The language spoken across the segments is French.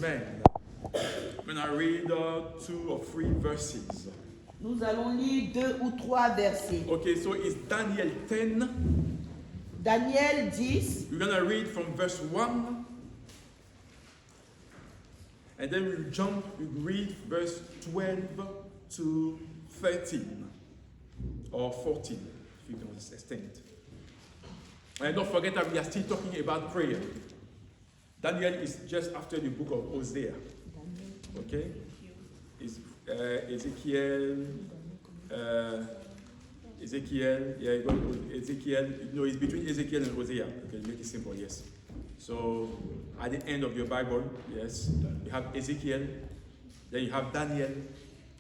Amen. I'm going to read 2 or 3 verses. Nous allons lire 2 ou 3 versets. Okay, so it's Daniel 10. Daniel 10. We're going to read from verse 1. And then we read verse 12 to 13. Or 14, if you can extend. And don't forget that we are still talking about prayer. Daniel is just after the book of Hosea. Okay? Ezekiel, yeah, Ezekiel, no, it's between Ezekiel and Hosea. Okay, make it simple, yes. So, at the end of your Bible, yes, you have Ezekiel, then you have Daniel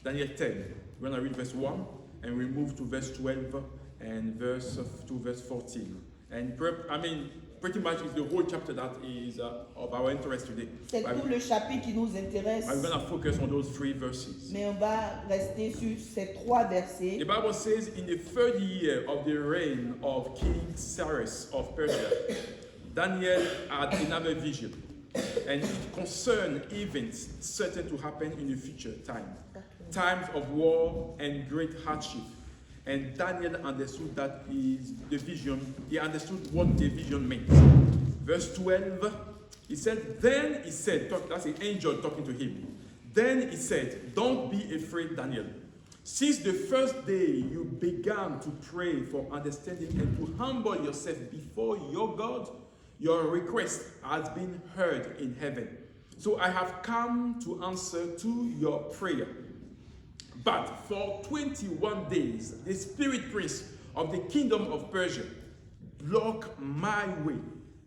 10. We're going to read verse 1, and we move to verse 12 and verse 14. And pretty much it's the whole chapter that is of our interest today. C'est tout le chapitre qui nous intéresse. I'm going to focus on those 3 verses. Mais on va rester sur ces 3 versets. The Bible says, in the 3rd year of the reign of King Cyrus of Persia, Daniel had another vision, and it concerned events certain to happen in the future times of war and great hardship. And Daniel understood that he understood what the vision meant. Verse 12, he said, that's an angel talking to him. Then he said, don't be afraid, Daniel. Since the first day you began to pray for understanding and to humble yourself before your God, your request has been heard in heaven. So I have come to answer to your prayer. But for 21 days, the spirit prince of the kingdom of Persia blocked my way.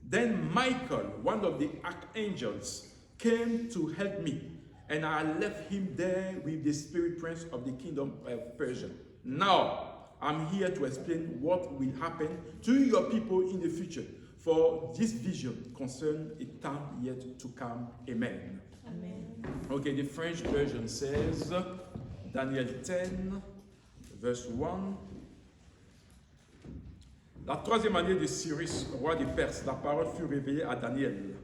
Then Michael, one of the archangels, came to help me, and I left him there with the spirit prince of the kingdom of Persia. Now, I'm here to explain what will happen to your people in the future, for this vision concerns a time yet to come. Amen. Amen. Okay, the French version says, Daniel 10, verse 1. La 3e année de Cyrus, roi des Perses, la parole fut révélée à Daniel.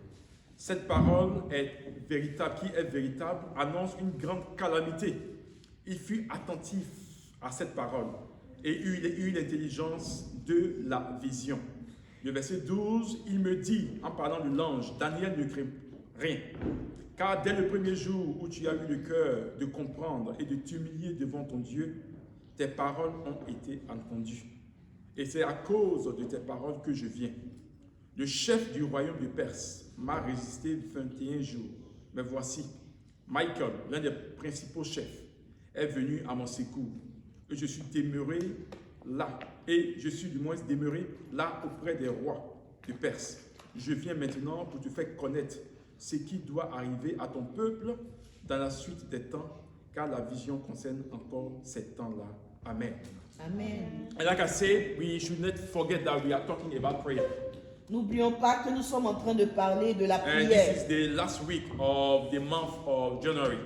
Cette parole qui est véritable, annonce une grande calamité. Il fut attentif à cette parole et eut l'intelligence de la vision. Le verset 12, il me dit, en parlant de l'ange, Daniel, ne crains rien. Car dès le premier jour où tu as eu le cœur de comprendre et de t'humilier devant ton Dieu, tes paroles ont été entendues. Et c'est à cause de tes paroles que je viens. Le chef du royaume de Perse m'a résisté 21 jours. Mais voici, Michael, l'un des principaux chefs, est venu à mon secours. Et je suis demeuré là. Auprès des rois de Perse. Je viens maintenant pour te faire connaître ce qui doit arriver à ton peuple dans la suite des temps, car la vision concerne encore ces temps-là. Amen. Amen. And like I said, we should not forget that we are talking about prayer. N'oublions pas que nous sommes en train de parler de la And prière. this is the last week of the month of January.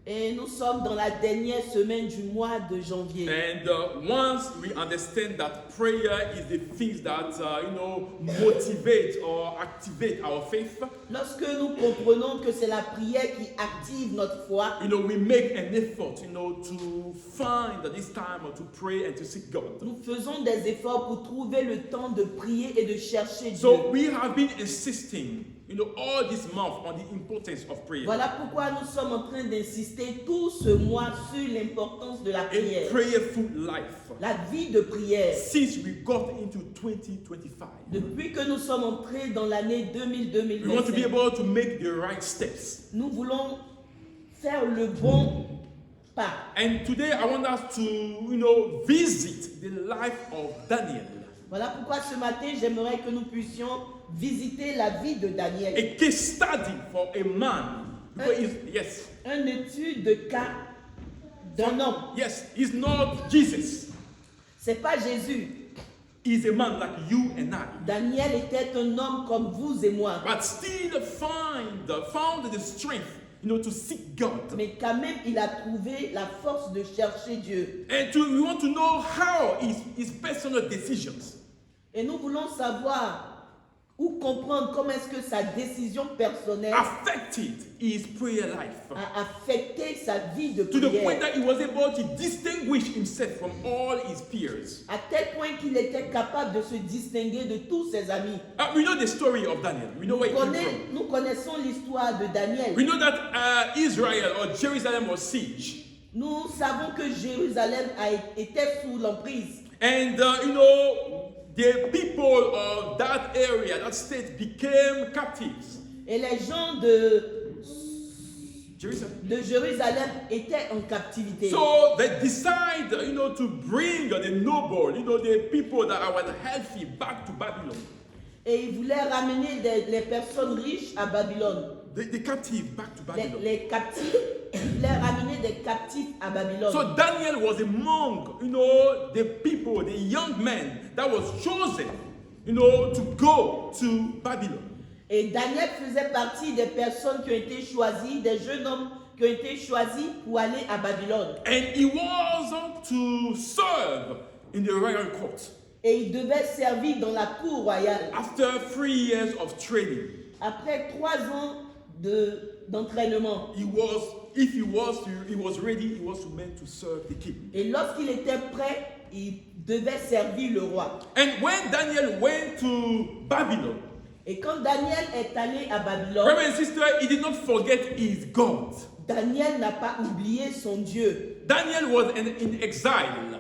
Et nous sommes dans la dernière semaine du mois de janvier. And once we understand that prayer is the things that motivate or activate our faith, Lorsque nous comprenons que c'est la prière qui active notre foi, we make an effort, to find this time to pray and to seek God. nous faisons des efforts pour trouver le temps de prier et de chercher Dieu. So we have been insisting, all this month on the importance of prayer. Voilà pourquoi nous sommes en train d'insister tout ce mois sur l'importance de la A prière. prayerful life. La vie de prière. Since we got into 2025, Depuis que nous sommes entrés dans l'année we want to be 2025, able to make the right steps. nous voulons faire le bon pas. And today I want us to, visit the life of Daniel. Voilà pourquoi ce matin, j'aimerais que nous puissions visiter la vie de Daniel. A case study for a man. Because Une étude de cas d'un homme. yes, he's not Jesus. C'est pas Jésus. He's a man like you and I. Daniel était un homme comme vous et moi. But still found the strength, to seek God. Mais quand même, il a trouvé la force de chercher Dieu. And we want to know how his personal decisions. Et nous voulons savoir ou comprendre comment est-ce que sa décision personnelle affected his prayer life. a affecté sa vie de To the point prière. that he was able to distinguish himself from all his peers. À tel point qu'il était capable de se distinguer de tous ses amis. We know the story of Daniel. We know where it came from. Nous connaissons l'histoire de Daniel. We know that Israel or Jerusalem was siege. Nous savons que Jérusalem était sous l'emprise. And the people of that area, that state, became captives. Et les gens de Jerusalem. Jérusalem étaient en captivité. So they decide, to bring the noble, the people that were healthy back to Babylon. Et ils voulaient ramener les personnes riches à Babylone. The captive back to Babylon. Les captifs, ils voulaient ramener des captifs à Babylone. So Daniel was among, the people, the young men that was chosen, to go to Babylon. Et Daniel faisait partie des personnes qui ont été choisies, des jeunes hommes qui ont été choisis pour aller à Babylone. And he was to serve in the royal court. Et il devait servir dans la cour royale. After 3 years of training, Après 3 ans d'entraînement. he was ready, he was meant to serve the king. Et lorsqu'il était prêt, il devait servir le roi. And when Daniel went to Babylon, Et quand Daniel est allé à Babylone, brother and sister, he did not forget his God. Daniel n'a pas oublié son Dieu. Daniel was in exile,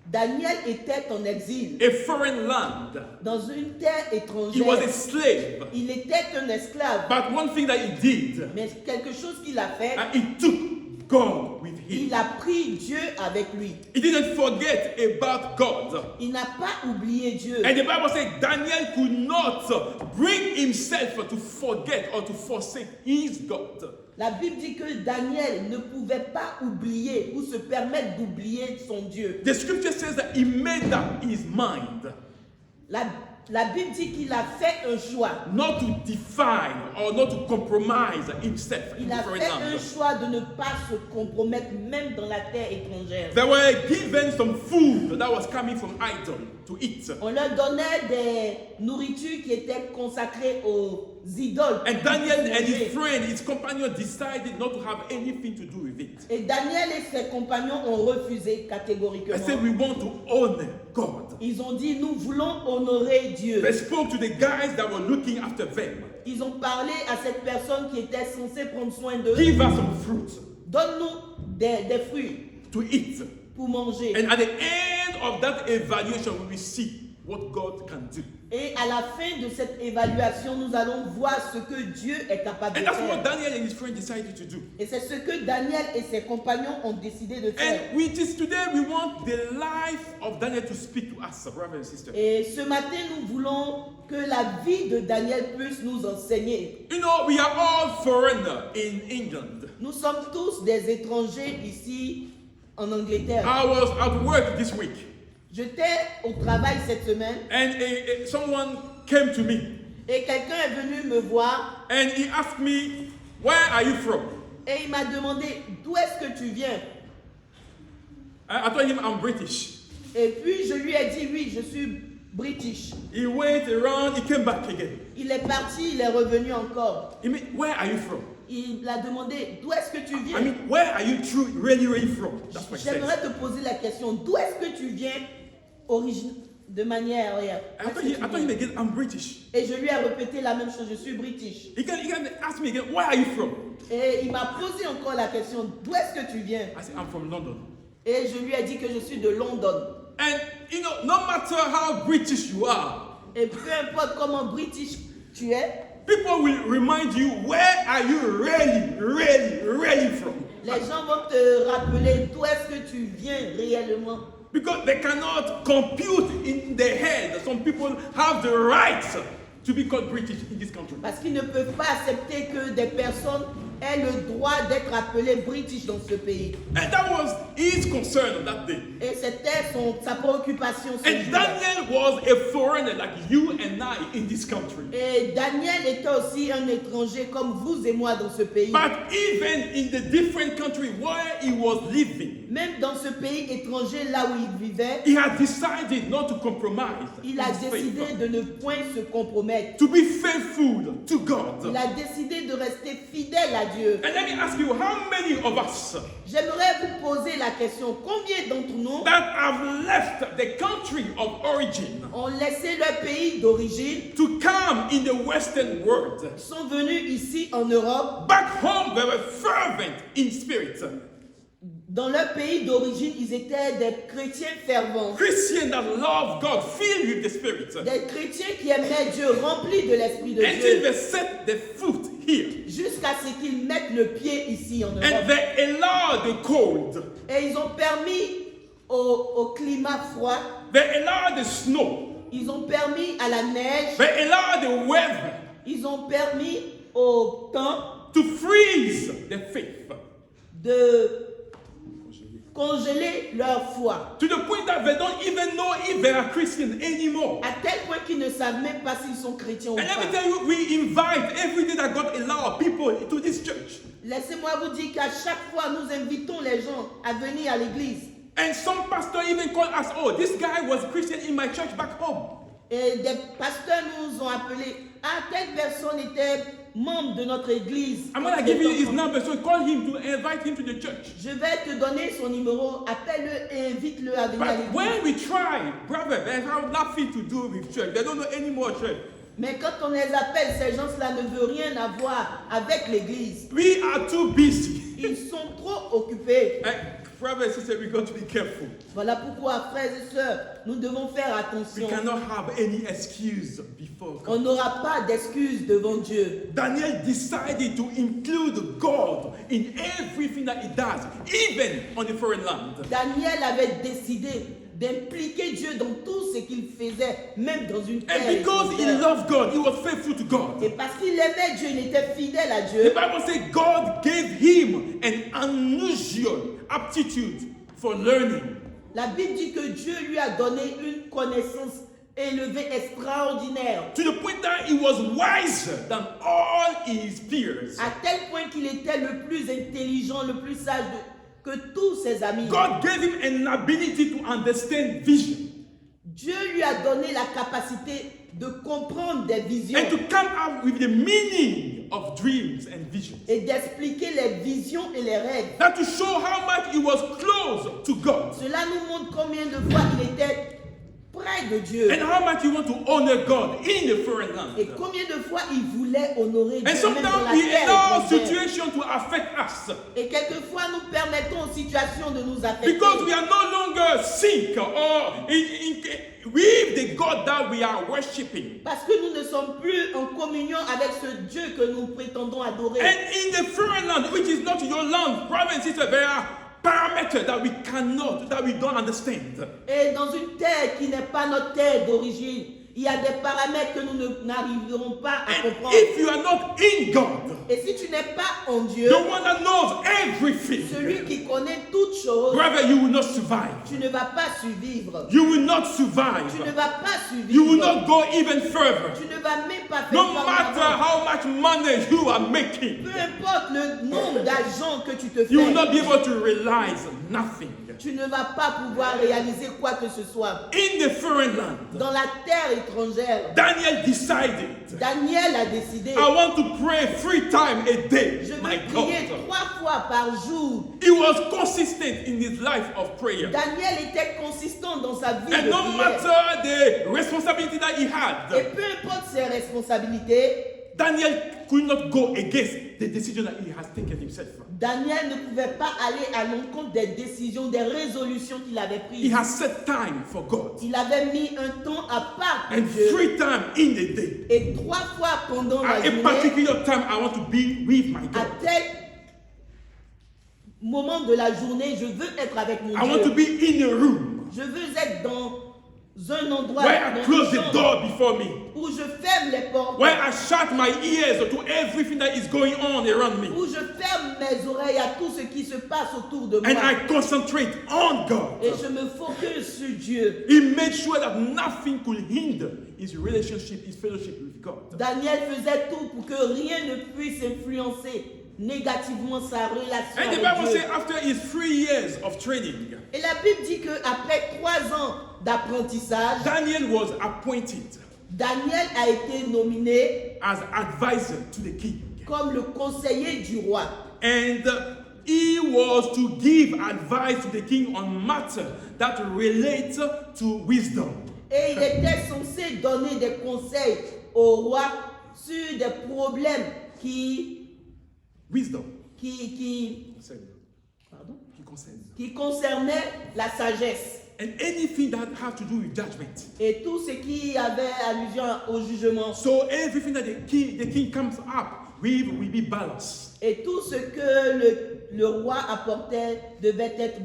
Daniel était en exil, a foreign land. dans une terre He was a étrangère. slave. Il était un esclave. But one thing that he did, Mais quelque chose qu'il a fait, he took God with him. il a pris Dieu avec lui. He didn't forget about God. Il n'a pas oublié Dieu. And the Bible says Daniel could not bring himself to forget or to forsake his God. La Bible dit que Daniel ne pouvait pas oublier ou se permettre d'oublier son Dieu. The scripture says that he made up his mind La Bible dit qu'il a fait un choix. not to define or not to compromise himself in Il a foreign fait un land. choix de ne pas se compromettre même dans la terre étrangère. They were given some food that was coming from idol to eat. On leur donnait des nourritures qui étaient consacrées aux idoles. And Daniel and his friend, his companion decided not to have anything to do with it. Et Daniel et ses compagnons ont refusé They catégoriquement. said, we want to honor God. Ils ont dit, nous voulons honorer Dieu. They spoke to the guys that were looking after them. Ils ont parlé à cette personne qui était censée prendre soin d'eux. Give us some fruit Donne-nous des fruits to eat. pour manger. And at the end of that evaluation, we will see what God can do. Et à la fin de cette évaluation, nous allons voir ce que Dieu est capable de And that's what faire. Daniel and his friend decided to do. Et c'est ce que Daniel et ses compagnons ont décidé de faire. And today we want the life of Daniel to speak to us, brothers and sisters. Et ce matin, nous voulons que la vie de Daniel puisse nous enseigner. We are all foreigners in England. Nous sommes tous des étrangers ici en Angleterre. I was at work this week, J'étais au travail cette semaine and someone came to me, et quelqu'un est venu me voir and he asked me, "Where are you from?" et il m'a demandé d'où est-ce que tu viens. I told him I'm British. Et puis je lui ai dit oui, je suis British. He went around, he came back again. Il est parti, il est revenu encore. He mean, where are you from? Il a demandé d'où est-ce que tu viens. I mean, where are you really from? That's what he said. J'aimerais te poser la question, d'où est-ce que tu viens de manière I told him again, I'm British. Et je lui ai répété la même chose, je suis British. He can ask me again, where are you from? Et il m'a posé encore la question, d'où est-ce que tu viens? I said, I'm from London. Et je lui ai dit que je suis de London. And no matter how British you are, Et peu importe comment British tu es, people will remind you, where are you really from? les gens vont te rappeler d'où est-ce que tu viens réellement. Because they cannot compute in their head. Some people have the right to be called British in this country. Parce qu'ils ne peuvent pas accepter que des personnes aient le droit d'être appelées British dans ce pays. And that was his concern on that day. Et c'était sa préoccupation. ce And jour-là. Daniel was a foreigner like you and I in this country. Et Daniel était aussi un étranger comme vous et moi dans ce pays. But even in the different country where he was living, Même dans ce pays étranger, là où il vivait, he had decided not to compromise il a his faith, décidé de ne point se compromettre. to be faithful to God. Il a décidé de rester fidèle à Dieu. And let me ask you, how many of us J'aimerais vous poser la question, combien d'entre nous that have left the country of origin ont laissé leur pays d'origine, to come in the Western world? sont venus ici en Europe, Back home, they were fervent in spirit. dans leur pays d'origine, ils étaient des chrétiens fervents, Christians that love God, filled with the Spirit. des chrétiens qui aimaient Dieu, remplis de l'Esprit de Until Dieu, they set their foot here. jusqu'à ce qu'ils mettent le pied ici en And Europe. they allowed the cold. Et ils ont permis au climat froid, They allowed the snow. ils ont permis à la neige, They allowed the weather ils ont permis au temps to freeze their faith. de congeler leur foi. To the point that they don't even know if they are Christian anymore. À tel point qu'ils ne savent même pas s'ils sont chrétiens ou And let me pas. tell you, we invite every day that God allows people to this church. Laissez-moi vous dire qu'à chaque fois, nous invitons les gens à venir à l'église. And some pastor even call us, oh, this guy was a Christian in my church back home. Et des pasteurs nous ont appelés. Ah, telle personne était membre de notre église. I'm going to give you his number, so call him to invite him to the church. Je vais te donner son numéro. Appelle-le et invite-le à venir à But l'église. when we try, brother, they have nothing to do with church. They don't know any more church. Mais quand on les appelle, ces gens-là ne veulent rien avoir avec l'église. We are too busy. Ils sont trop occupés. Brother and sister, we got to be careful. Voilà pourquoi, frères et sœurs, nous devons faire We attention. cannot have any excuse before God. On n'aura pas d'excuses devant Dieu. Daniel decided to include God in everything that he does, even on the foreign land. Daniel avait décidé d'impliquer Dieu dans tout ce qu'il faisait, même dans une terre And because he étrangère. loved God, he was faithful to God. Et parce qu'il aimait Dieu, il était fidèle à The Dieu. Bible says God gave him an unusual aptitude for learning. La Bible dit que Dieu lui a donné une connaissance élevée, extraordinaire, To the point that he was wiser than all his peers. à tel point qu'il était le plus intelligent, le plus sage que tous ses amis. God gave him an ability to understand vision Dieu lui a donné la capacité de comprendre des visions and to come up with the meaning of dreams and visions. et d'expliquer les visions et les rêves. That to show how much he was close to God Cela nous montre combien de fois il était près de Dieu and how much he want to honor God in the foreign land. et combien de fois il voulait honorer Dieu And même dans sometimes la we terre allow étrangère. situations to affect us Et quelquefois nous permettons aux situations de nous affecter because we are no longer sync or with the God that we are worshiping. parce que nous ne sommes plus en communion avec ce Dieu que nous prétendons adorer. And in the foreign land, which is not your land, brother and sister, there are parameters that we cannot, that we don't understand. Et dans une terre qui n'est pas notre terre d'origine, il y a des paramètres que nous n'arriverons pas à And comprendre. if you are not in God, Et si tu n'es pas en Dieu, the one that knows everything, celui qui connaît toutes choses, brother, you will not survive. tu ne vas pas survivre. You will not Tu ne survive. vas pas You will survivre. not go even further. Tu ne vas même pas faire No par matter l'avant. how much money you are making, Peu importe le nombre d'argent que tu te you will fais, not be able to realize nothing. tu ne vas pas pouvoir réaliser quoi que ce soit. In the foreign land, Dans la terre étrangère, Daniel decided, Daniel a décidé, I want to pray 3 times a day. je My vais prier God. 3 fois par jour. He was consistent in his life of prayer. Daniel était consistant dans sa vie And de no prière. matter the responsibility that he Et had, peu importe ses responsabilités, Daniel could not go against the decision that he has taken himself. Daniel ne pouvait pas aller à l'encontre des décisions, des résolutions qu'il avait He prises. has set time for God. Il avait mis un temps à part pour And Dieu. 3 times in the day. Et 3 fois pendant la At a journée, particular time, I want to be with my à God. tel moment de la journée, je veux être avec mon I want to Dieu. be in a room Je veux être dans un endroit where I dans close une the chambre, door before me, où je ferme les portes, where I shut my ears to everything that is going on around me, où je ferme mes oreilles à tout ce qui se passe autour de moi. and I concentrate on Et God. je me focus sur Dieu. He made sure that nothing could hinder his relationship, his fellowship with God. Daniel faisait tout pour que rien ne puisse influencer négativement sa relation And the avec Bible Dieu. says after his 3 years of training, Et la Bible dit qu'après 3 ans d'apprentissage, Daniel was appointed Daniel a été nominé as advisor to the king. comme le conseiller du roi. And he was to give advice to the king on matters that relate to wisdom. Et il était censé donner des conseils au roi sur des problèmes Wisdom. pardon, Concern. qui concernaient la sagesse And anything that has to do with judgment. et tout ce qui avait allusion au jugement. So everything that the king comes up with will be balanced. Et tout ce que le roi apportait devait être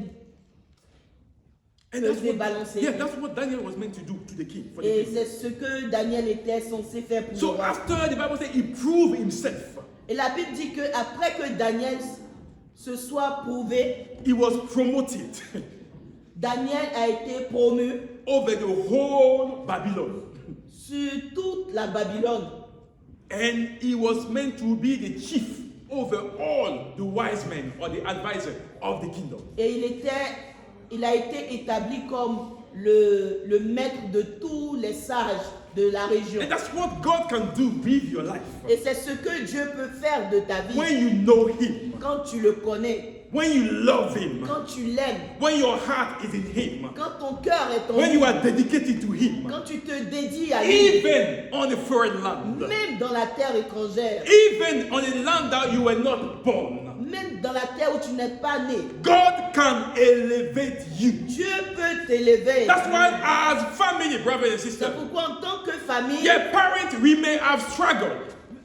And that's balancé. that's what Daniel was meant to do to the king. For the Et king. c'est ce que Daniel était censé faire pour le So roi. after the Bible says he proved himself, Et la Bible dit qu'après que Daniel se soit prouvé, he was promoted Daniel a été promu over the whole Babylon. sur toute la Babylone. And he was meant to be the chief over all the wise men or the advisor of the kingdom. Et il a été établi comme le maître de tous les sages de la région. And that's what God can do with your life. Et c'est ce que Dieu peut faire de ta vie When you know him, quand tu le connais, when you love him, quand tu l'aimes, when your heart is in him, quand ton cœur est en when lui, you are dedicated to him, quand tu te dédies à lui, even on a foreign land, même dans la terre étrangère, even on a land that you were not born, même dans la terre où tu n'es pas né, God can elevate you. Dieu peut t'élever. That's why as family, brothers and C'est sisters, pourquoi en tant que famille, yeah, parents, we may have struggled.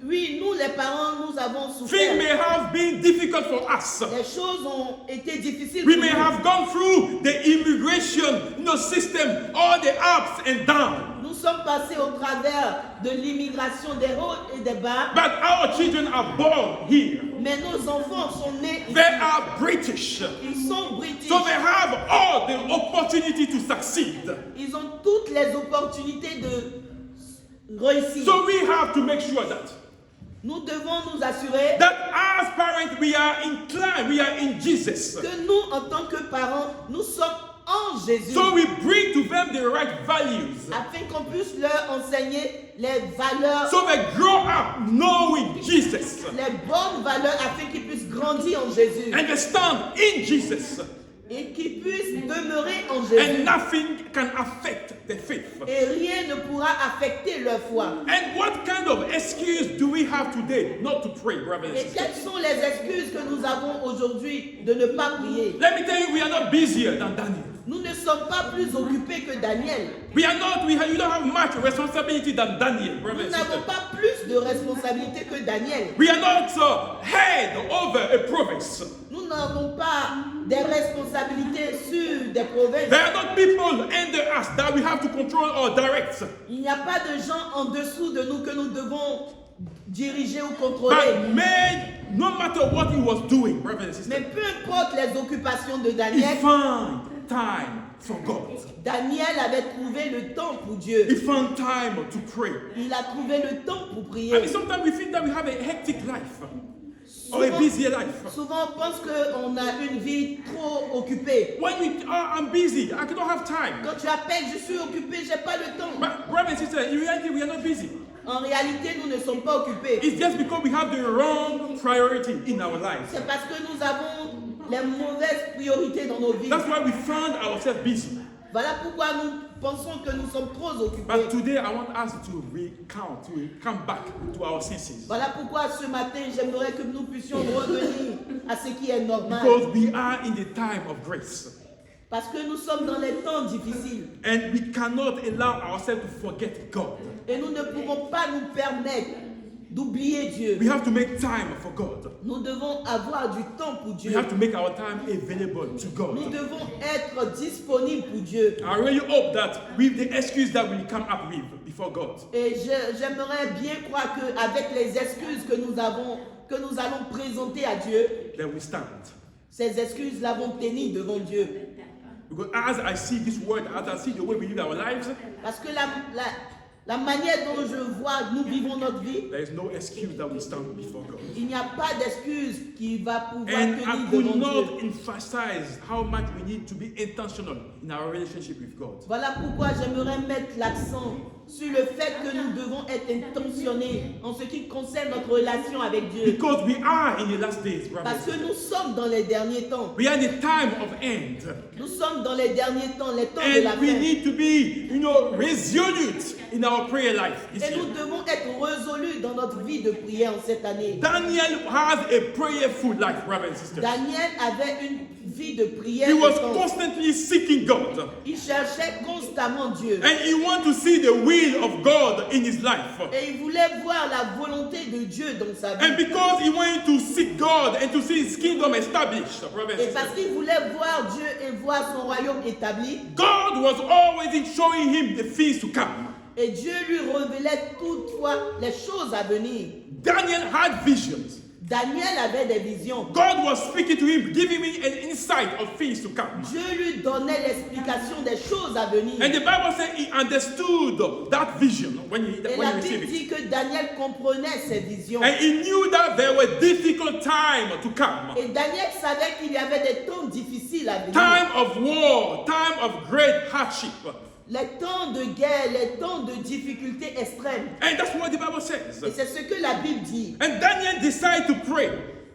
oui, nous les parents, nous avons Things souffert. may have been difficult for us. Les choses ont été difficiles We pour may nous. have gone through the immigration system, all the ups and downs. Nous sommes passés au travers de l'immigration des hauts et des bas, But our children are born here. mais nos enfants sont nés ici. They are British. Ils sont british. So they have all the opportunity to succeed. Ils ont toutes les opportunités de réussir. So we have to make sure that Nous devons nous assurer as parents we are inclined, we are in Jesus. que nous, en tant que parents, nous sommes en Jésus, So we bring to them the right values. afin qu'on puisse leur enseigner les valeurs, So they grow up knowing Jesus les bonnes valeurs, afin qu'ils puissent grandir en Jésus and they stand in Jesus. et qu'ils puissent demeurer en Jésus. And nothing can affect their faith. Et rien ne pourra affecter leur foi. And what kind of excuse do we have today not to pray, brothers and Et sisters? quelles sont les excuses que nous avons aujourd'hui de ne pas prier? Let me tell you, we are not busier than Daniel. Nous ne sommes pas plus occupés que Daniel. We are not, you don't have much responsibility than Daniel, brothers Nous and n'avons sisters. pas plus de responsabilités que Daniel. We are not head over a province. Nous n'avons pas des responsabilités sur des provinces. There are not people under us that we have to control or direct. Il n'y a pas de gens en dessous de nous que nous devons diriger ou contrôler. But no matter what he was doing, brothers and Mais sisters, peu importe les occupations de he Daniel, found time for God. Daniel avait trouvé le temps pour Dieu. He found time to pray. Il a trouvé le temps pour I prier. mean, sometimes we think that we have a hectic life or a busy life. Souvent, on pense qu'on a une vie trop occupée. When we are, I'm busy, I don't have time. Quand tu appelles, je suis occupé, j'ai pas le temps. But brothers and sisters, in reality, we are not busy. En réalité, nous ne sommes pas occupés. It's just because we have the wrong priority in our lives. C'est parce que nous avons les mauvaises priorités dans nos vies. That's why we found ourselves busy. Voilà pourquoi nous pensons que nous sommes trop But occupés. today, I want us to recount, to come back to our senses. Voilà pourquoi ce matin, j'aimerais que nous puissions revenir à ce qui est normal. Because we are in the time of grace. Parce que nous sommes dans les temps difficiles. And we cannot allow ourselves to forget God. Et nous ne pouvons pas nous permettre d'oublier Dieu. We have to make time for God. Nous devons avoir du temps pour We Dieu. have to make our time available to Nous God. devons être disponibles pour Dieu. I really hope that with the excuse that we come up with before God, Et j'aimerais bien croire qu'avec les excuses que nous allons présenter à Dieu, that we stand. ces excuses-là vont tenir devant Dieu. Because as I see this word, as I see the way we live our lives, Parce que La manière dont je vois, nous vivons notre vie, there is no excuse that we stand before God. il n'y a pas d'excuse qui va pouvoir And I tenir could devant Dieu. not emphasize how much we need to be intentional in our relationship with God. Voilà pourquoi j'aimerais mettre l'accent sur le fait que nous devons être intentionnés en ce qui concerne notre relation avec Dieu. Because we are in the last days, brothers Parce and que nous sisters. sommes dans les derniers temps. We are in the time of end. Nous sommes dans les derniers temps, les temps de la And we fin. need to be, resolute in our prayer life this Et year. nous devons être résolus dans notre vie de prière en cette année. Daniel has a prayerful life, brothers and sisters. Daniel avait une vie de prière. He was intense. constantly seeking God. Il cherchait constamment Dieu. And he wanted to see the will of God in his life. Et il voulait voir la volonté de Dieu dans sa vie. And because he wanted to seek God and to see his kingdom established, brothers Et and parce sisters, qu'il voulait voir Dieu et voir son royaume établi, God was always showing him the things to come. et Dieu lui révélait toutefois les choses à venir. Daniel had visions. Daniel avait des visions. God was speaking to him, giving him an insight of things to come. Dieu lui donnait l'explication des choses à venir. And the Bible said he understood that vision when he Et la received Bible it. dit que Daniel comprenait ces visions. And he knew that there were difficult times to come. Et Daniel savait qu'il y avait des temps difficiles à venir. Time of war, time of great hardship. Les temps de guerre, les temps de difficultés extrêmes. And that's what the Bible Et says. c'est ce que la Bible dit. And Daniel decided to pray.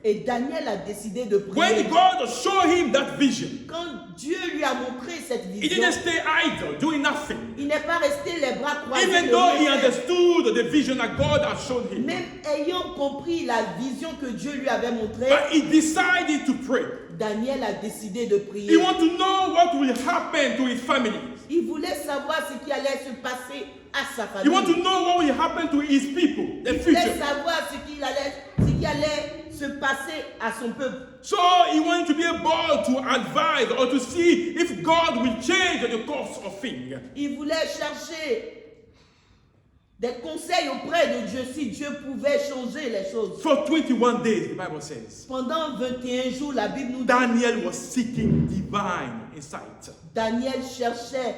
Et Daniel a décidé de When prier. God showed him that vision, Quand Dieu lui a montré cette he vision, didn't stay idle, doing nothing. il n'est pas resté les bras croisés. Even de though he rien faire. understood the vision that God had shown him. Même ayant compris la vision que Dieu lui avait montrée, But he decided to pray. Daniel a décidé de He prier. wanted to know what will happen to his family. Il voulait savoir ce qui allait se passer à sa He wanted to famille. know what will happen to his people, the Il voulait future. savoir ce qui allait se passer à son peuple. So he wanted to be able to advise or to see if God will change the course of things. Il voulait chercher des conseils auprès de Dieu si Dieu pouvait changer les choses. For 21 days, the Bible says, Pendant 21 jours, la Bible nous dit, Daniel was seeking divine insight. Daniel cherchait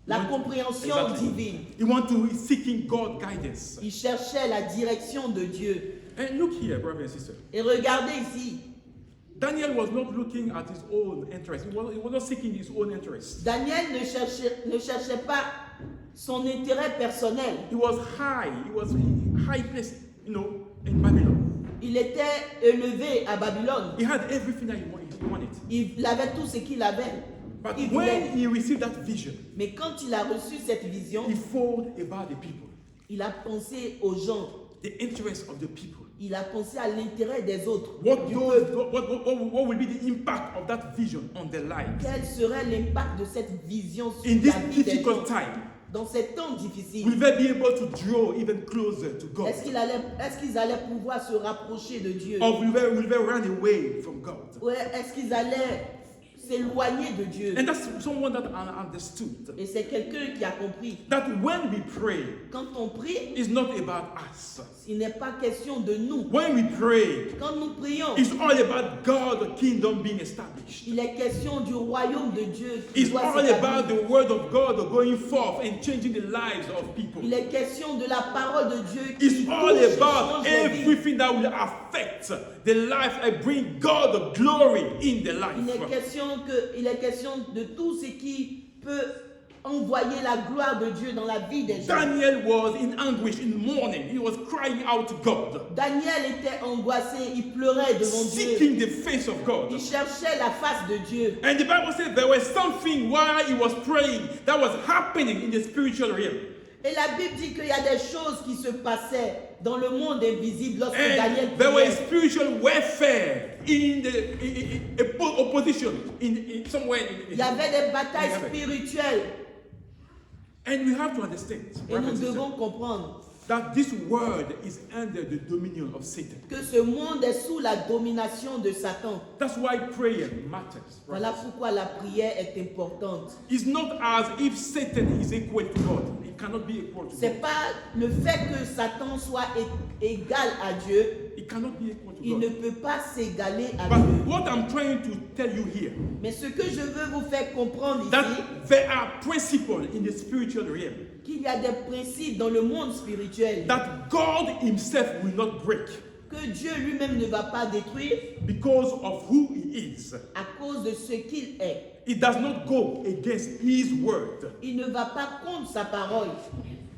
la compréhension Exactly. divine. He wanted to be seeking God guidance. Il cherchait la direction de Dieu. And look here, brother and sister. Et regardez ici, Daniel was not looking at his own interest. He was not seeking his own interest. Daniel ne cherchait pas son intérêt personnel. He was high. He was high placed, in Babylon. Il était élevé à Babylone. He had everything that he wanted. Il avait tout ce qu'il avait. But Il voulait. when he received that vision, Mais quand il a reçu cette vision, he thought about the people, il a pensé aux gens. the interest of the people. Il a pensé à l'intérêt des autres. What du peuple. will be the impact of that vision on their lives Quel serait l'impact de cette vision sur in this la vie des gens difficult time? dans ces temps difficiles? Will they be able to draw even closer to God, Est-ce qu'ils allaient pouvoir se rapprocher de Dieu? or will they run away from God? Ou est-ce qu'ils allaient s'éloigner de Dieu? And that's someone that understood Et c'est quelqu'un qui a compris. that when we pray, Quand on prie, it's not about us. il n'est pas question de nous. When we pray, Quand nous prions, it's all about God's kingdom being established. il est question du royaume de Dieu qui It's doit all s'établir. about the word of God going forth and changing the lives of people. Il est question de la parole de Dieu qui It's touche all et about change les vies. everything that will affect the life and bring God the glory in the life. Il est question de tout ce qui peut envoyer la gloire de Dieu dans la vie des gens. Daniel was in anguish, in mourning. He was crying out to God, Daniel était angoissé, il pleurait devant Dieu. seeking the face of God. Il cherchait la face de Dieu. And the Bible says there was something while he was praying that was happening in the spiritual realm. Et la Bible dit qu'il y a des choses qui se passaient dans le monde invisible lorsque Daniel And there was priait. spiritual warfare in the opposition in somewhere. Il y avait des batailles in heaven. spirituelles. And we have to understand, Et brothers nous and sisters, devons comprendre that this world is under the dominion of Satan. que ce monde est sous la domination de Satan. That's why prayer matters. Voilà brothers. pourquoi la prière est importante. It's not as if Satan is equal to God. It cannot be equal to God. C'est pas le fait que Satan soit égal à Dieu, It cannot be equal to il ne God. peut pas s'égaler à But Dieu. what I'm trying to tell you here, Mais ce que je veux vous faire comprendre that ici, there are principles in the spiritual realm qu'il y a des principes dans le monde spirituel that God himself will not break que Dieu lui-même ne va pas détruire because of who he is. à cause de ce qu'il est. It does not go against his word. Il ne va pas contre sa parole.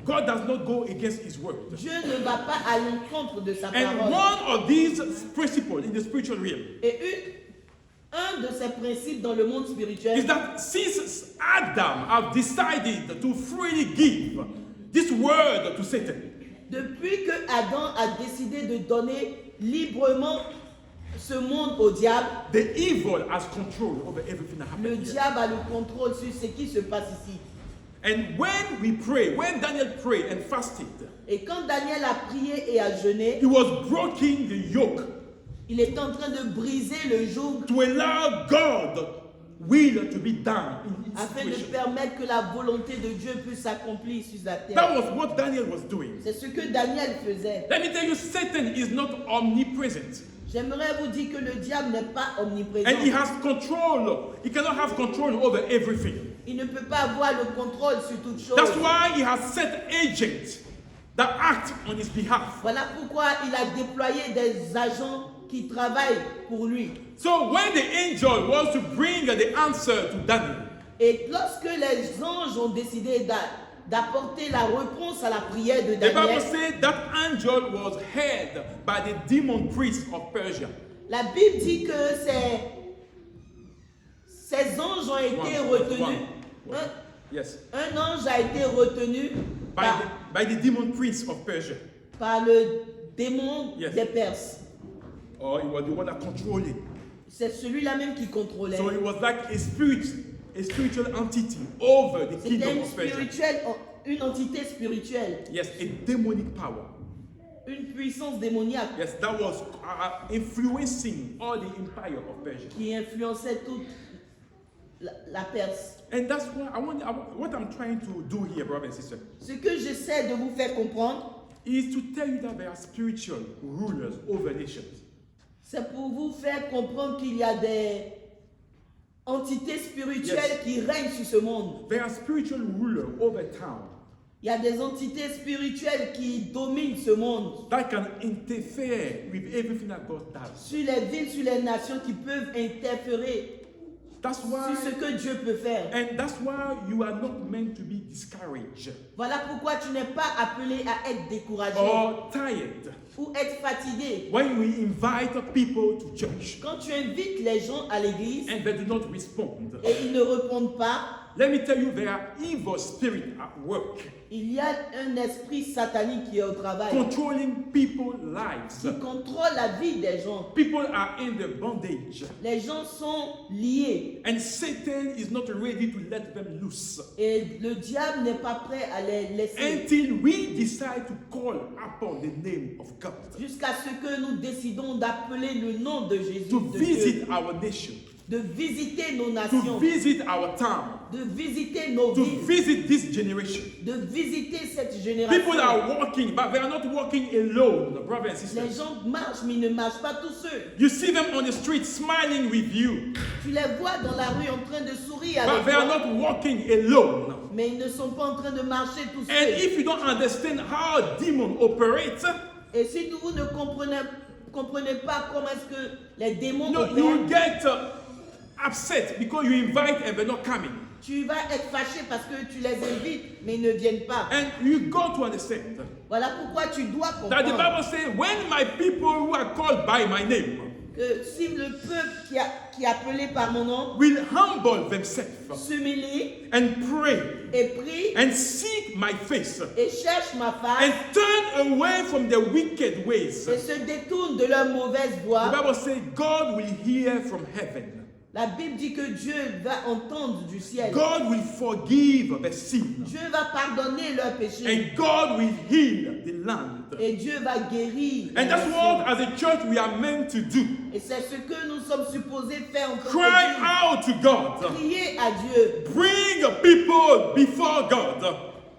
God does not go against his word. Dieu ne va pas à l'encontre de sa And parole. one of these principles in the spiritual realm Et un de ces principes dans le monde spirituel, is that since Adam have decided to freely give this word to Satan, depuis que Adam a décidé de donner librement ce monde au diable, the evil has control over everything that le happens here. diable a le contrôle sur ce qui se passe ici. And when we pray, when Daniel prayed and fasted, Et quand Daniel a prié et a jeûné, he was breaking the yoke il est en train de briser le joug to allow God will to be done in its afin de situation. permettre que la volonté de Dieu puisse s'accomplir sur la terre. That was what Daniel was doing. C'est ce que Daniel faisait. Let me tell you, Satan is not omnipresent. J'aimerais vous dire que le diable n'est pas omniprésent. And he has control. He cannot have control over everything. Il ne peut pas avoir le contrôle sur toute chose. That's why he has set agents that act on his behalf. Voilà pourquoi il a déployé des agents qui travaillent pour lui. So when the angel was to bring the answer to Daniel, Et lorsque les anges ont décidé d'apporter la réponse à la prière de the Bible Daniel, said that angel was heard by the demon priest of Persia. la Bible dit que ces anges ont été retenus. Yes. Un ange a été retenu By the demon priest of Persia. par le démon Yes. des Perses. Or he was the one that controlled it. C'est celui-là même qui contrôlait. So it was like a spiritual entity over the C'était kingdom of Persia. une entité spirituelle, Yes, a demonic power. une puissance démoniaque Yes, that was influencing all the empire of Persia. qui influençait toute la Perse. And that's why what I'm trying to do here, brothers and sisters, Ce que j'essaie de vous faire comprendre, is to tell you that there are spiritual rulers over nations. c'est pour vous faire comprendre qu'il y a des entités spirituelles Yes. qui règnent sur ce monde. There are spiritual rulers over town Il y a des entités spirituelles qui dominent ce monde. that can interfere with everything that God does. Sur les villes, sur les nations qui peuvent interférer That's why, sur ce que Dieu peut faire. and that's why you are not meant to be discouraged Voilà pourquoi tu n'es pas appelé à être découragé or tired ou être fatigué. when we invite people to church Quand tu invites les gens à l'église and they do not respond. et ils ne répondent pas, Let me tell you, there are evil spirits at work, il y a un esprit satanique qui est au travail, controlling people's lives. qui contrôle la vie des gens. People are in the bondage, Les gens sont liés and Satan is not ready to let them loose et le diable n'est pas prêt à les laisser until we decide to call upon the name of God, jusqu'à ce que nous décidons d'appeler le nom de Jésus, to de visit Dieu, our nation, de visiter nos to nations, visit our town, de visiter nos to villes, visit this generation. de visiter cette People génération. are walking, but they are not walking alone, brothers and Les sisters. gens marchent, mais ils ne marchent pas tout seuls. You see them on the street smiling with you, Tu les vois dans la rue en train de sourire but avec they are toi, not walking alone. mais ils ne sont pas en train de marcher tout And seuls. if you don't understand how a demon operates, Et si vous ne comprenez pas comment est-ce que les démons you will opèrent, get upset because you invite and they're not coming. tu vas être fâché parce que tu les invites, mais ils ne viennent pas. And you got to understand Voilà pourquoi tu dois that the comprendre Bible says, when my people who are called by my name que si le peuple qui est appelé par mon nom will humble themselves s'humilie and pray et prie and seek my face et cherche ma and face turn away from their wicked ways, et se détourne de leur mauvaise the voie, Bible says God will hear from heaven. la Bible dit que Dieu va entendre du ciel. God will forgive the sin. Dieu va pardonner leurs péchés And God will heal the land. et Dieu va guérir. les And that's nations. what, as a church, we are meant to do. Et c'est ce que nous sommes supposés faire en tant Cry qu'Église. out to God. Crier à Dieu, Bring people before God.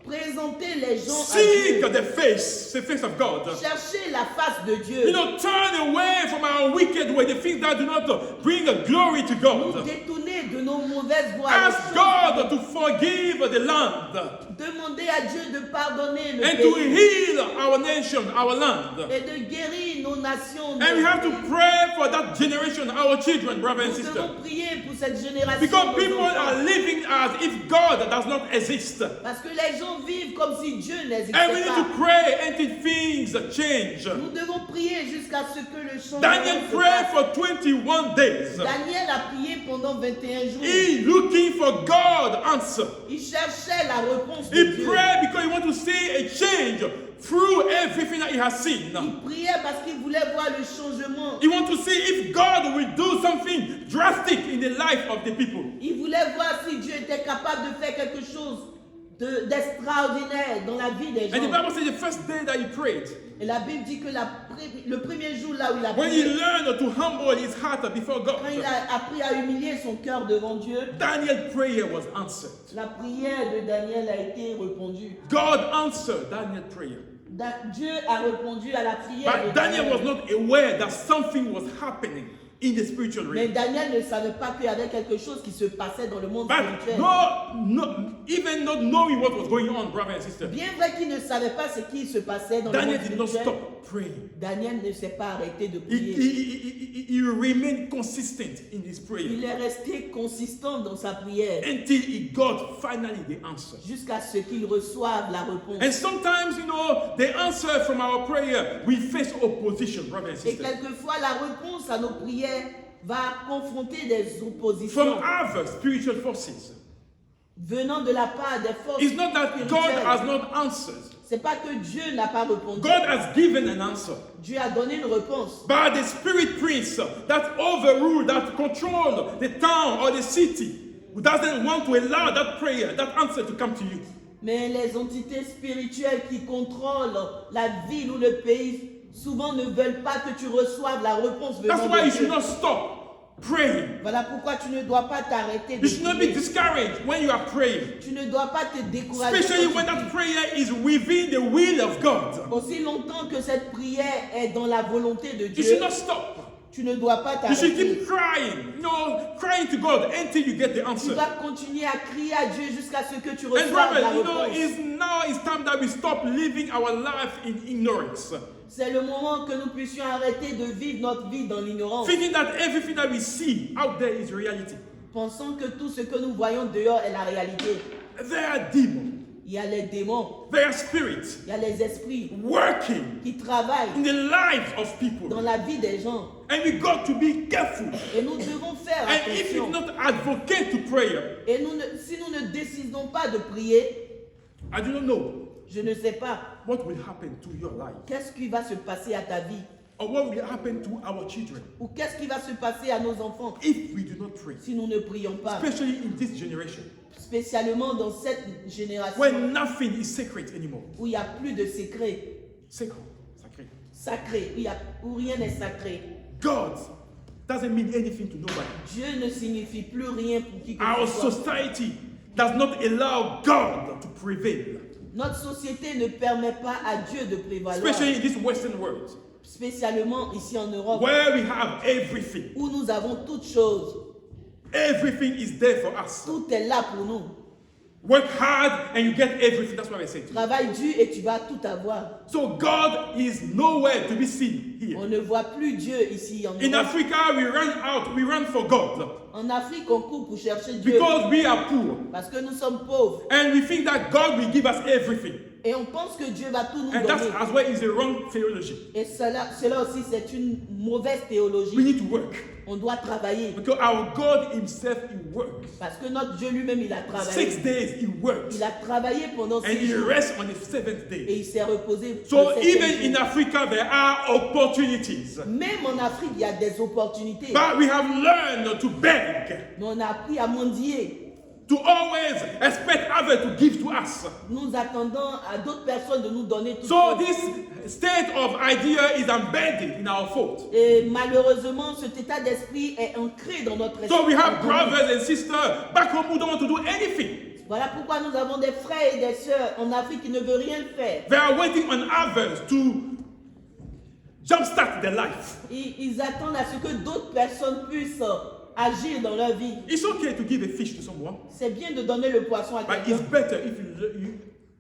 présenter les gens à Seek Dieu, the face of God. chercher la face de Dieu, Turn away from our wicked way, the things that do not bring glory to nous God. détourner de nos mauvaises voies. Ask God to forgive the land Demandez à Dieu de pardonner le and to pays heal our nation, our land. et de guérir nos nations. And we have to pray for that generation, our children, brothers and Nous sisters. devons prier pour cette génération. Because nos people enfants. are living as if God does not exist. Parce que les gens vivent comme si Dieu And we n'existait need pas. to pray until things change. Nous devons prier jusqu'à ce que le changement Daniel se prayed passe. for 21 days. Daniel a prié pendant 21 jours. He looking for God answer. Il cherchait la réponse de He Dieu. prayed because he want to see a change through everything that he has seen. Il priait parce qu'il voulait voir le changement. He want to see if God will do something drastic in the life of the people. Il voulait voir si Dieu était capable de faire quelque chose d'extraordinaire dans la vie des And the gens. Bible says the first day that he prayed, Et la Bible dit que le premier jour là où il a when he prié, learned to humble his heart before God, quand il a appris à humilier son cœur devant Dieu, Daniel's prayer was answered. la prière de Daniel a été répondue. God answered Daniel's prayer. Dieu a répondu à la prière But de Daniel was Daniel. not aware that something was happening in the spiritual Mais realm. Daniel ne savait pas qu'il y avait quelque chose qui se passait dans le monde But spirituel. even not knowing what was going on, brother and sister, Bien vrai qu'il ne savait pas ce qui se passait dans le Daniel monde did not spirituel, stop praying. Daniel ne s'est pas arrêté de He, prier. he remained consistent in his Il prayer est resté consistant dans sa prière until he got finally the answer. jusqu'à ce qu'il reçoive la réponse. And sometimes, the answer from our prayer, we face opposition, brother and Et sister, quelquefois, la réponse à nos prières va confronter des from oppositions other spiritual forces. venant de la part des forces It's not that God has spirituelles. not answered. C'est pas que Dieu n'a pas répondu. God has given an answer. Dieu a donné une réponse. But the spirit prince that overrule, that control the town or the city, who doesn't want to allow that prayer, that answer to come to you. Mais les entités spirituelles qui contrôlent la ville ou le pays souvent ne veulent pas que tu reçoives la réponse venant That's why de you Dieu. should not stop praying. Voilà pourquoi tu ne dois pas t'arrêter de You should not be prier. discouraged when you are praying, Tu ne dois pas te décourager. especially when quand tu that prayer is within the will of God. pries. Aussi longtemps que cette prière est dans la volonté de You Dieu, should not stop. tu ne dois pas You should t'arrêter. keep crying, crying to God until you get the Tu answer. dois continuer à crier à Dieu jusqu'à ce que tu And reçoives brother, la réponse. it's time that we stop living our life in ignorance, C'est le moment que nous puissions arrêter de vivre notre vie dans l'ignorance, thinking that everything that we see out there is reality. pensant que tout ce que nous voyons dehors est la réalité. There are demons, Il y a les démons, there are spirits il y a les esprits working qui travaillent in the lives of people, dans la vie des gens. and we got to be careful. Et nous devons faire And if you attention. not advocate to prayer, Et si nous ne décidons pas de prier, I do not know je ne sais pas what will happen to your life, qu'est-ce qui va se passer à ta vie or what will happen to our children ou qu'est-ce qui va se passer à nos enfants if we do not pray, si nous ne prions pas, especially in this generation spécialement dans cette génération when nothing is sacred anymore. où il n'y a plus de secret Sacred, sacred. sacré, où rien n'est sacré. God doesn't mean anything to nobody. Dieu ne signifie plus rien pour qui que Our ce soit. society does not allow God to prevail, Notre société ne permet pas à Dieu de prévaloir, especially in this Western world spécialement ici en Europe, where we have everything. où nous avons toutes choses. Everything is there for us. Tout est là pour nous. Work hard and you get everything. That's what I say to you. Travaille dur et tu vas tout avoir. So God is nowhere to be seen here. On ne voit plus Dieu ici en In Europe. Africa, we run for God En Afrique, on court pour chercher Dieu because we are poor. parce que nous sommes pauvres. And we think that God will give us everything. Et on pense que Dieu va tout nous And that's donner. as well is a wrong theology. Et cela aussi, c'est une mauvaise We théologie. need to work. On doit travailler. Because our God himself, he works. Parce que notre Dieu lui-même, il a 6 travaillé. days he works. Il a travaillé pendant And 6 he jours. rests on the 7th Et day. il s'est reposé. So le septième even in jour. Africa, there are opportunities. Même en Afrique, il y a des opportunités. But we have learned to beg, Mais on a appris à mendier. to always expect others to give to us. Nous attendons à d'autres personnes de nous donner tout So ça. this state of idea is embedded in our thought. Et malheureusement, cet état d'esprit est ancré dans notre esprit. So we have brothers and sisters back home who don't want to do anything. Voilà pourquoi nous avons des frères et des sœurs en Afrique qui ne veulent rien faire. They are waiting on others to jumpstart their life. Ils attendent à ce que d'autres personnes puissent agir dans leur vie. It's okay to give a fish to someone, C'est bien de donner le poisson à but quelqu'un, it's better if you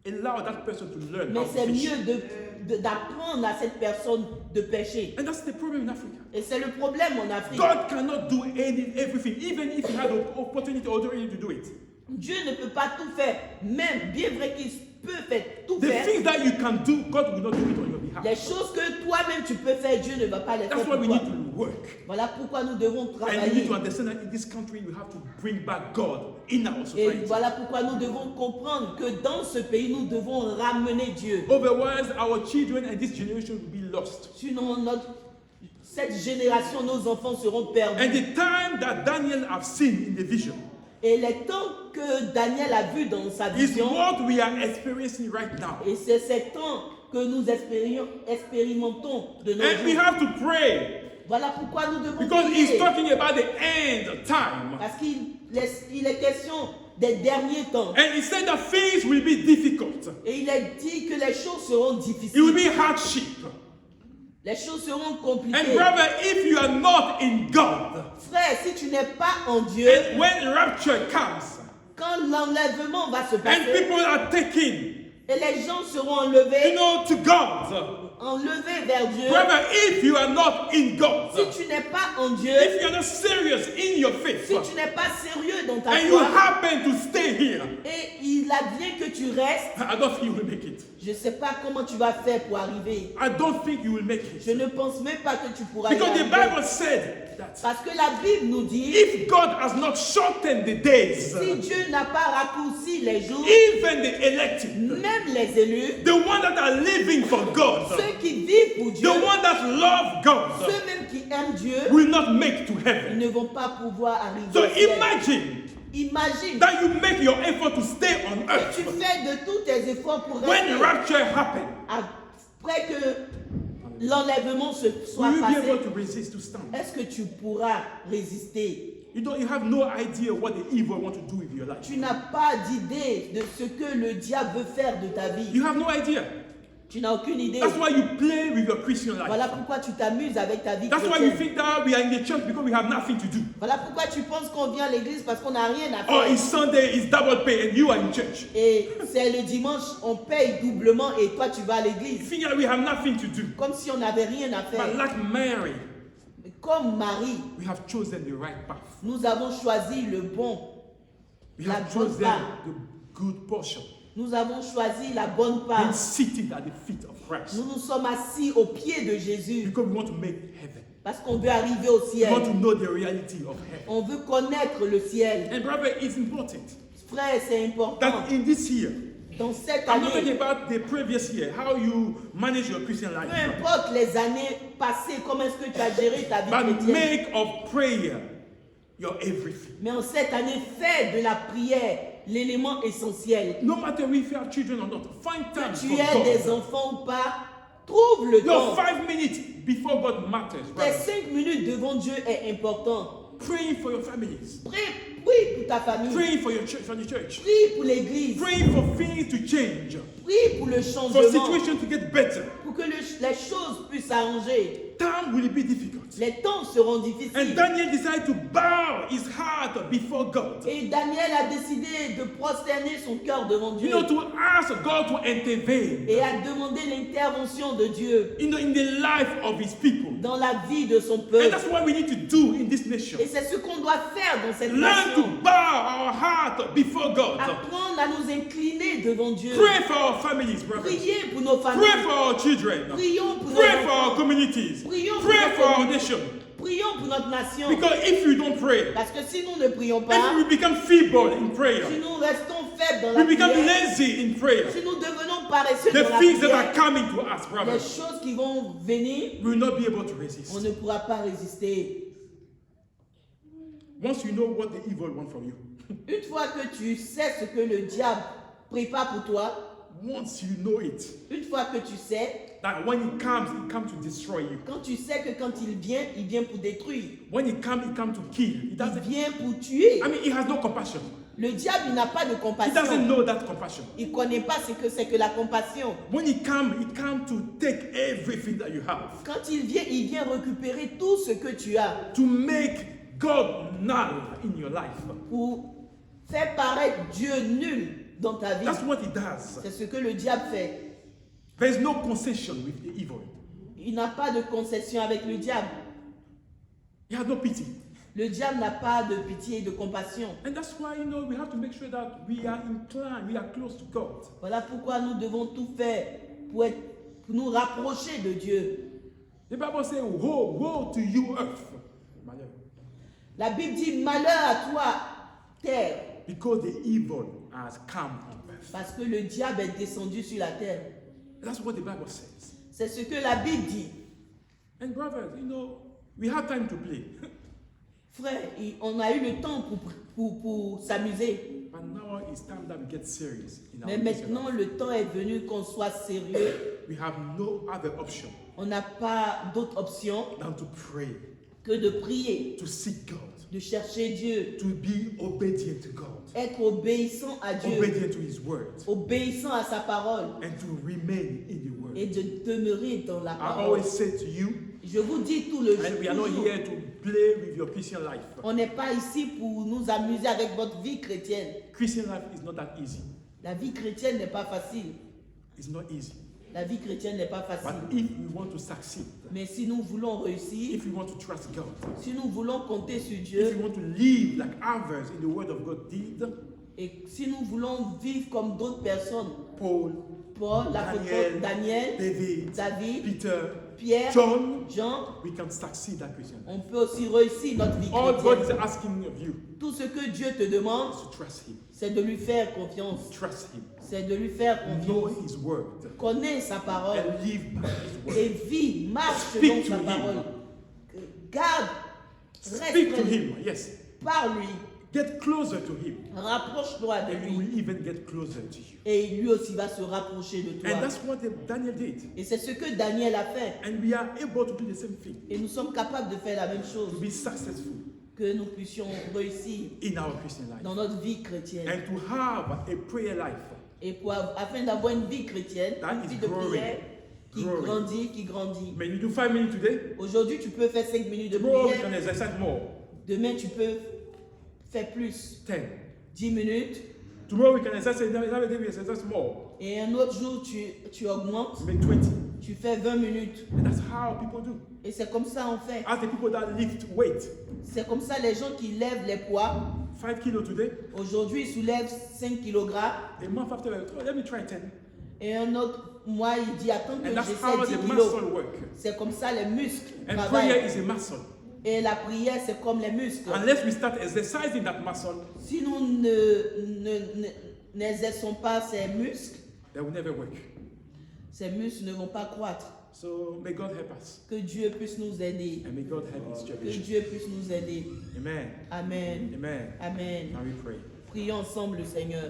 allow that person to learn how mais to c'est fish. mieux d'apprendre à cette personne de pêcher. And that's the problem in Africa. Et c'est le problème en Afrique. God cannot do everything, even if he had the opportunity to do it. Dieu ne peut pas tout faire, même bien vrai qu'il peut faire tout The faire. things that you can do, God will not do it on your behalf. Les choses que toi-même tu peux faire, Dieu ne va pas les faire That's why pour we toi. need to work. Voilà pourquoi nous devons And you travailler. need to understand that in this country, we have to bring back God in our Et society. voilà pourquoi nous devons comprendre que dans ce pays, nous devons ramener Dieu. Otherwise, our children and this generation will be lost. Sinon, cette génération, nos enfants seront perdus. And the time that Daniel have seen in the vision Et les temps que Daniel a vu dans sa is vision, what we are experiencing right now. et c'est ces temps que nous expérimentons de nos And we jours. have to pray Voilà pourquoi nous devons because he's prier. talking about the end time. Parce qu'il est question des derniers temps. And he said that things will be difficult. Et il est dit que les choses seront It will difficiles. be hardship. Les choses seront And compliquées. brother, if you are not in God, Frère, si tu n'es pas en Dieu, and when rapture comes, quand l'enlèvement va se and passer, people are taken, et les gens seront you enlevés, know, to God, enlevés vers Dieu, brother, if you are not in God, si tu n'es pas en Dieu, if you are not serious in your faith, si tu n'es pas sérieux dans ta and you foi, happen to stay here, et il advient que tu restes, I don't think you will make it. je ne sais pas comment tu vas faire pour arriver. I don't think you will make Je it. ne pense même pas que tu pourras y Because the arriver. Bible said that Parce que la Bible nous dit, if God has not shortened the days, si Dieu n'a pas raccourci les jours, even the elected, même les élus, the ones that are living for God, ceux qui vivent pour Dieu, the ones that love God, ceux même qui aiment Dieu, will not make to ils heaven. ne vont pas pouvoir arriver So au ciel. imagine Imagine that you make your effort to stay on que tu earth fais de tous tes efforts pour when rester rapture happens. après que l'enlèvement se soit Will you be passé. able to resist to stand? Est-ce que tu pourras résister? You have no idea what the evil want to do with your life. Tu n'as pas d'idée de ce que le diable veut faire de ta vie. You have no idea. Tu n'as aucune idée. That's why you play with your Christian life. Voilà pourquoi tu t'amuses avec ta vie That's why you chrétienne. think that we are in the church because we have nothing to do. Voilà pourquoi tu penses qu'on vient à l'église parce qu'on n'a rien à Or faire. it's Sunday, it's double pay, and you are in church. Et c'est le dimanche, on paye doublement et toi tu vas à You l'église. think that we have nothing to do. Comme si on n'avait rien à But faire. like Mary, Mais comme Marie, we have chosen the right path. nous avons choisi le bon. We La have bonne chosen part. the good portion. Nous avons choisi la bonne Being part. seated at the feet of Christ. Nous nous sommes assis aux pieds de Jésus Because we want to make heaven. parce qu'on veut arriver au We want to ciel. know the reality of heaven. On veut connaître le ciel. And brother, it's important Frère, c'est important. that in this year, Dans cette I'm not talking année, about the previous year, how you manage your Christian life. peu importe les années passées, comment est-ce que tu as géré ta vie But chrétienne. make of prayer your everything. Mais en cette année, fais de la prière l'élément essentiel. No matter if you have children or not, find time Que tu for aies des God. enfants ou pas, trouve le Your temps. 5 minutes before God matters, Tes brother. 5 minutes devant Dieu est important. Praying for your families. Prie pour ta famille. Praying for your church, for the church. Prie pour l'église. Praying for things to change. Prie pour le For changement. situation to get better. Pour que les choses puissent s'arranger. Time will be difficult. Les temps seront And difficiles. Daniel decided to bow his heart before God. Et Daniel a décidé de prosterner son cœur devant Dieu. You know, to ask God to intervene Et a demandé l'intervention de Dieu in the life of his people. dans la vie de son And peuple. that's what we need to do in this nation. Et c'est ce qu'on doit faire dans cette Learn to nation. bow our heart before God. Apprendre à nous incliner devant Dieu. Pray for our families, brothers. Prier pour nos Pray familles. for our children. Prions pour nos Pray for our enfants. communities. Prions Pray pour for nos our nation. Prions pour notre nation. Because if you don't pray, Parce que si nous ne prions if pas, we become feeble in prayer, si nous restons faibles dans we la become prière, lazy in prayer, si nous devenons paresseux the dans la things that are prière, coming to us, les brothers, choses qui vont venir, we will not be able to on resist. ne pourra pas résister. Once you know what the evil wants from you, Une fois que tu sais ce que le diable prépare pour toi, once you know it, une fois que tu sais, that when it comes to destroy you. quand tu sais que quand il vient pour détruire, When it comes to kill. It il doesn't. vient pour tuer. I mean, he has no compassion. Le diable, il n'a pas de He doesn't compassion. know that compassion. Il ne connaît pas ce que c'est que la compassion. When it comes to take everything that you have, Quand il vient récupérer tout ce que tu as to make God null in your life. pour faire paraître Dieu nul dans ta vie. That's what he does. C'est ce que le diable fait. There is no concession with the evil. Il n'a pas de concession avec le diable. He has no pity. Le diable n'a pas de pitié et de compassion. And that's why, we have to make sure that we are inclined, we are close to God. Voilà pourquoi nous devons tout faire pour nous rapprocher de Dieu. The Bible says, woe to you, earth. Malheur. La Bible dit malheur à toi, terre, Because the evil has come on earth. parce que le diable est descendu sur la terre. That's what the Bible says. C'est ce que la Bible dit. And brothers, we have time to play. Frère, on a eu le temps pour s'amuser. But now it's time that we get serious in our Mais Christian maintenant, life. le temps est venu qu'on soit sérieux. We have no other option On n'a pas d'autre option than to pray, que de prier, to seek God, de chercher Dieu, to be obedient to God, être obéissant à Dieu, obedient to His word, obéissant à sa parole and to remain in the word. et de demeurer dans la I parole. always say to you, Je vous dis tout le and we are not jour, here to play with your Christian life. on n'est pas ici pour nous amuser avec votre vie chrétienne. Christian life is not that easy. La vie chrétienne n'est pas facile. It's not easy. La vie chrétienne n'est pas But facile. if we want to succeed, Mais si nous voulons réussir, if we want to trust God, si nous voulons compter sur if we Dieu, want to live like others in the word of God did, et si nous voulons vivre comme d'autres personnes, Paul, Paul, l'apôtre Daniel, David, David, Peter, Pierre, John, Jean, we can succeed that Christian life. on peut aussi réussir notre vie All God is chrétienne. asking of you Tout ce que Dieu te demande, is to trust Him. c'est de lui faire confiance. Trust Him. C'est de lui faire Know confiance. His word. Connais sa parole And live by His word. et vis, marche Speak selon to sa him. parole. Garde, Speak reste to près de lui. Him. Yes. Par lui, Get closer to Him. rapproche-toi de And He lui. will even get closer to you. Et lui aussi va se rapprocher de toi. And that's what Daniel did. Et c'est ce que Daniel a fait. And we are able to do the same thing. Et nous sommes capables de faire la même To chose. be successful Que nous puissions réussir in our Christian life. dans notre vie chrétienne. And to have a prayer life Et afin d'avoir une vie chrétienne, That une is vie de growing. prière qui Growing. grandit, qui grandit. May you do 5 minutes today. Aujourd'hui, tu peux faire 5 minutes de Tomorrow we prière. can exercise more. Demain, tu peux faire plus. 10. 10 minutes. Tomorrow we can exercise another day we exercise more. Et un autre jour, tu augmentes. Make 20. Tu fais 20 minutes. And that's how people do. Et c'est comme ça on fait. Ask the people that lift weight. C'est comme ça les gens qui lèvent les poids. 5 kilos today. Aujourd'hui, ils soulèvent 5 kg. A month after, let me try 10. Et un autre mois, il dit attends que And that's how j'essaie the 10 kg. muscle work. C'est comme ça les muscles And travaillent. prayer is a muscle. Et la prière, c'est comme les muscles. Unless we start exercising that muscle, Si nous n'exerçons pas ces muscles, that will never work. ces muscles ne vont pas croître. So may God help us. Que Dieu puisse nous aider. And may God help His Que church. Dieu puisse nous aider. Amen. Amen. Amen. Amen. Now we pray. Prions ensemble le Seigneur.